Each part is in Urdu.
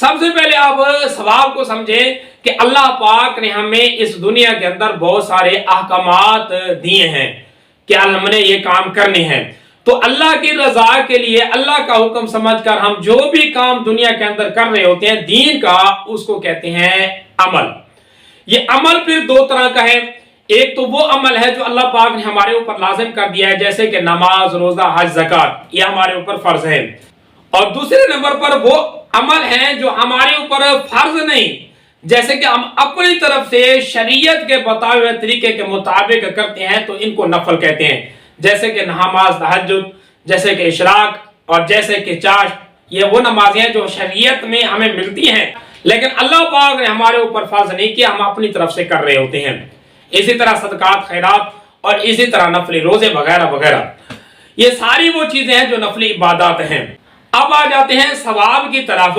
سب سے پہلے آپ سواب کو سمجھیں کہ اللہ پاک نے ہمیں اس دنیا کے اندر بہت سارے احکامات دیے ہیں کہ ہم نے یہ کام کرنے ہیں، تو اللہ کی رضا کے لیے اللہ کا حکم سمجھ کر ہم جو بھی کام دنیا کے اندر کر رہے ہوتے ہیں دین کا، اس کو کہتے ہیں عمل۔ یہ عمل پھر دو طرح کا ہے، ایک تو وہ عمل ہے جو اللہ پاک نے ہمارے اوپر لازم کر دیا ہے، جیسے کہ نماز، روزہ، حج، زکوٰۃ، یہ ہمارے اوپر فرض ہے، اور دوسرے نمبر پر وہ عمل ہیں جو ہمارے اوپر فرض نہیں، جیسے کہ ہم اپنی طرف سے شریعت کے بتائے ہوئے طریقے کے مطابق کرتے ہیں تو ان کو نفل کہتے ہیں، جیسے کہ نماز تہجد، جیسے کہ اشراق، اور جیسے کہ چاشت۔ یہ وہ نمازیں ہیں جو شریعت میں ہمیں ملتی ہیں لیکن اللہ پاک نے ہمارے اوپر فرض نہیں کیا، ہم اپنی طرف سے کر رہے ہوتے ہیں۔ اسی طرح صدقات، خیرات، اور اسی طرح نفلی روزے وغیرہ وغیرہ، یہ ساری وہ چیزیں ہیں جو نفلی عبادات ہیں۔ اب آ جاتے ہیں ثواب کی طرف،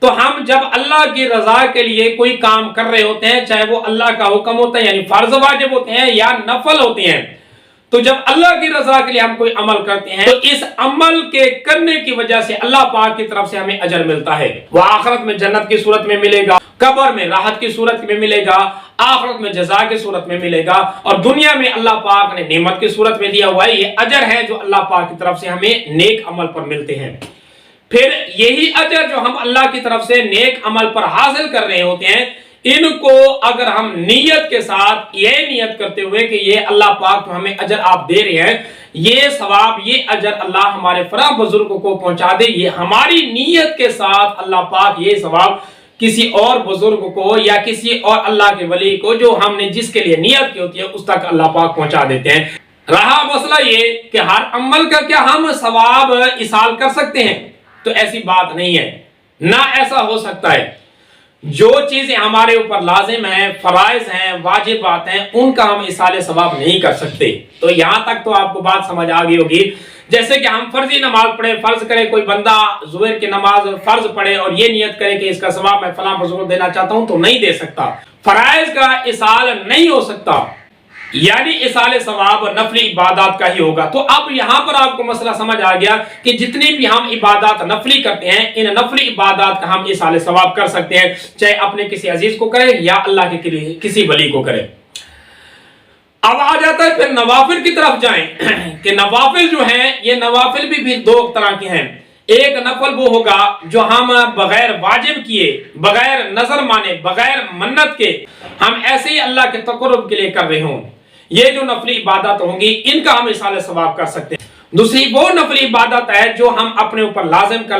تو ہم جب اللہ کی رضا کے لیے کوئی کام کر رہے ہوتے ہیں، چاہے وہ اللہ کا حکم ہوتا ہے یعنی فرض واجب ہوتے ہیں یا نفل ہوتے ہیں، تو جب اللہ کی رضا کے لیے ہم کوئی عمل کرتے ہیں تو اس عمل کے کرنے کی وجہ سے اللہ پاک کی طرف سے ہمیں اجر ملتا ہے۔ وہ آخرت میں جنت کی صورت میں ملے گا، قبر میں راحت کی صورت میں ملے گا، آخرت میں جزا کی صورت میں ملے گا، اور دنیا میں اللہ پاک نے نعمت کی صورت میں دیا ہوا ہے۔ یہ اجر ہے جو اللہ پاک کی طرف سے ہمیں نیک عمل پر ملتے ہیں۔ پھر یہی اجر جو ہم اللہ کی طرف سے نیک عمل پر حاصل کر رہے ہوتے ہیں، ان کو اگر ہم نیت کے ساتھ یہ نیت کرتے ہوئے کہ یہ اللہ پاک تو ہمیں اجر آپ دے رہے ہیں، یہ ثواب، یہ اجر اللہ ہمارے فلاں بزرگوں کو پہنچا دے، یہ ہماری نیت کے ساتھ اللہ پاک یہ ثواب کسی اور بزرگ کو یا کسی اور اللہ کے ولی کو جو ہم نے جس کے لیے نیت کی ہوتی ہے اس تک اللہ پاک پہنچا دیتے ہیں۔ رہا مسئلہ یہ کہ ہر عمل کا کیا ہم ثواب ایصال کر سکتے ہیں؟ تو ایسی بات نہیں ہے، نہ ایسا ہو سکتا ہے۔ جو چیزیں ہمارے اوپر لازم ہیں، فرائض ہیں، واجبات ہیں، ان کا ہم ایصال ثواب نہیں کر سکتے۔ تو یہاں تک تو آپ کو بات سمجھ آ گئی ہوگی۔ جیسے کہ ہم فرضی نماز پڑھیں، فرض کرے کوئی بندہ ظہر کی نماز فرض پڑھے اور یہ نیت کرے کہ اس کا ثواب میں فلاں بزرگ دینا چاہتا ہوں، تو نہیں دے سکتا، فرائض کا ایصال نہیں ہو سکتا، یعنی ایصال ثواب نفلی عبادات کا ہی ہوگا۔ تو اب یہاں پر آپ کو مسئلہ سمجھ آ گیا کہ جتنی بھی ہم عبادات نفلی کرتے ہیں، ان نفلی عبادات کا ہم ایصال ثواب کر سکتے ہیں، چاہے اپنے کسی عزیز کو کرے یا اللہ کے کسی ولی کو کرے۔ اب آ جاتا ہے پھر نوافل کی طرف جائیں کہ نوافل جو ہیں، یہ نوافل بھی دو طرح کے ہیں۔ ایک نفل وہ ہوگا جو ہم بغیر واجب کیے، بغیر نظر مانے، بغیر منت کے ہم ایسے ہی اللہ کے تقرب کے لیے کر رہے ہوں، یہ جو نفلی عبادت ہوں گی ان کا ہم ایصال ثواب کر سکتے ہیں۔ دوسری وہ نفلی عبادت ہے جو ہم اپنے اوپر لازم کر